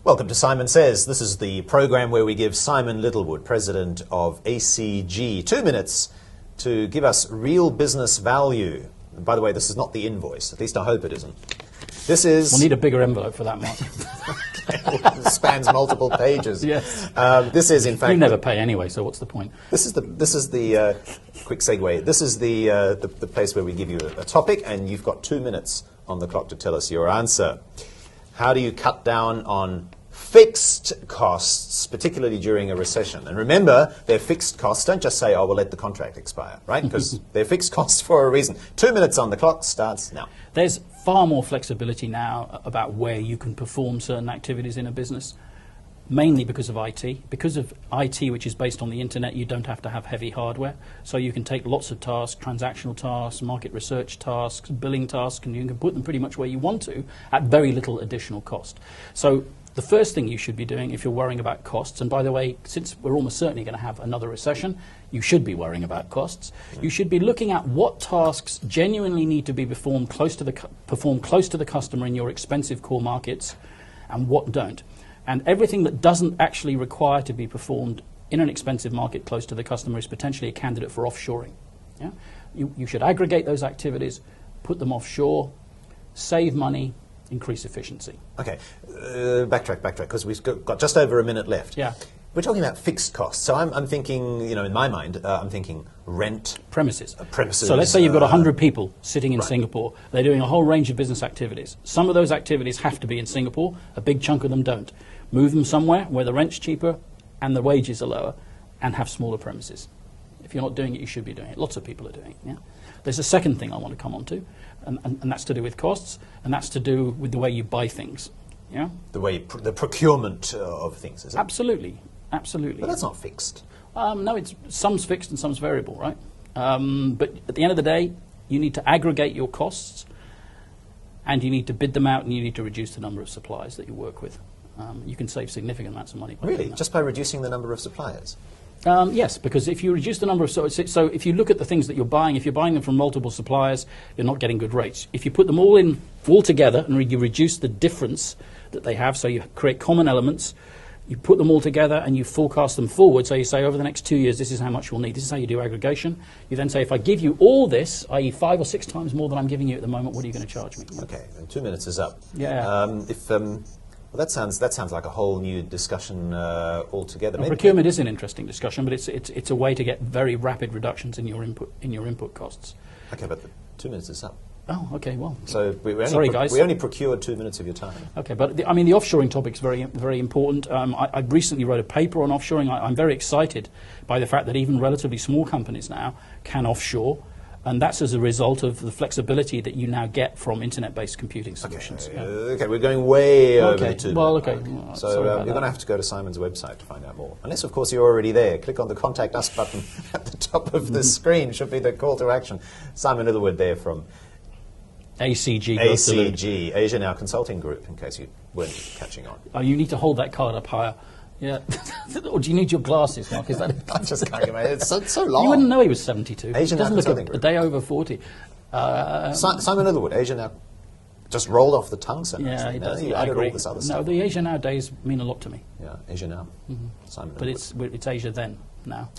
Welcome to Simon Says. This is the program where we give Simon Littlewood, president of ACG, 2 minutes to give us real business value. And by the way, this is not the invoice. At least I hope it isn't. This is... We'll need a bigger envelope for that, Mark. It spans multiple pages. Yes. This is, in fact... You never pay anyway, so what's the point? This is the quick segue. This is the place where we give you a topic, and you've got 2 minutes on the clock to tell us your answer. How do you cut down on fixed costs, particularly during a recession? And remember, they're fixed costs. Don't just say, oh, we'll let the contract expire, right? Because they're fixed costs for a reason. 2 minutes on the clock starts now. There's far more flexibility now about where you can perform certain activities in a business, mainly because of IT. Because of IT, which is based on the internet, you don't have to have heavy hardware. So you can take lots of tasks, transactional tasks, market research tasks, billing tasks, and you can put them pretty much where you want to at very little additional cost. So the first thing you should be doing if you're worrying about costs, and by the way, since we're almost certainly going to have another recession, you should be worrying about costs. You should be looking at what tasks genuinely need to be performed close to the customer in your expensive core markets, and what don't. And everything that doesn't actually require to be performed in an expensive market close to the customer is potentially a candidate for offshoring. Yeah? You should aggregate those activities, put them offshore, save money, increase efficiency. Okay, backtrack, because we've got just over a minute left. Yeah. We're talking about fixed costs. So I'm thinking, in my mind, I'm thinking rent. Premises. Premises. So let's say you've got 100 people sitting in Singapore. They're doing a whole range of business activities. Some of those activities have to be in Singapore. A big chunk of them don't. Move them somewhere where the rent's cheaper and the wages are lower, and have smaller premises. If you're not doing it, you should be doing it. Lots of people are doing it. Yeah? There's a second thing I want to come on to, and that's to do with costs, and that's to do with the way you buy things. Yeah? The way the procurement of things, is it? Absolutely. Absolutely. But that's not fixed. No, some's fixed and some's variable, right? But at the end of the day, you need to aggregate your costs, and you need to bid them out, and you need to reduce the number of suppliers that you work with. You can save significant amounts of money by doing that. Just by reducing the number of suppliers? Yes, because if you reduce the number of... So if you look at the things that you're buying, if you're buying them from multiple suppliers, you're not getting good rates. If you put them all together, and you reduce the difference that they have, so you create common elements, you put them all together and you forecast them forward. So you say, over the next 2 years, this is how much you'll need. This is how you do aggregation. You then say, if I give you all this, i.e. 5 or 6 times more than I'm giving you at the moment, what are you going to charge me? Okay, and 2 minutes is up. Yeah. Well, that sounds like a whole new discussion altogether. Well, procurement is an interesting discussion, but it's a way to get very rapid reductions in your input costs. Okay, but the 2 minutes is up. Oh, okay, well. So sorry, guys. We only procured 2 minutes of your time. Okay, but the offshoring topic is very, very important. I recently wrote a paper on offshoring. I'm very excited by the fact that even relatively small companies now can offshore, and that's as a result of the flexibility that you now get from internet-based computing solutions. Okay, okay, we're going way over the 2 minutes. Well, okay. So you're going to have to go to Simon's website to find out more. Unless, of course, you're already there. Click on the Contact Us button at the top of the screen. Should be the call to action. Simon Littlewood there from ACG. ACG, Asia Now Consulting Group, in case you weren't catching on. Oh, you need to hold that card up higher. Yeah. Or do you need your glasses, Mark? Is that I just can't imagine. It's so long. You wouldn't know he was 72. Asia He doesn't Now look Consulting a Group. day over 40. Simon Littlewood, Asia Now, just rolled off the tongue so Yeah, he does. You I added agree. all this other No, stuff. the Asia Now days mean a lot to me. Yeah, Asia Now. Simon But Littlewood. it's Asia then, now.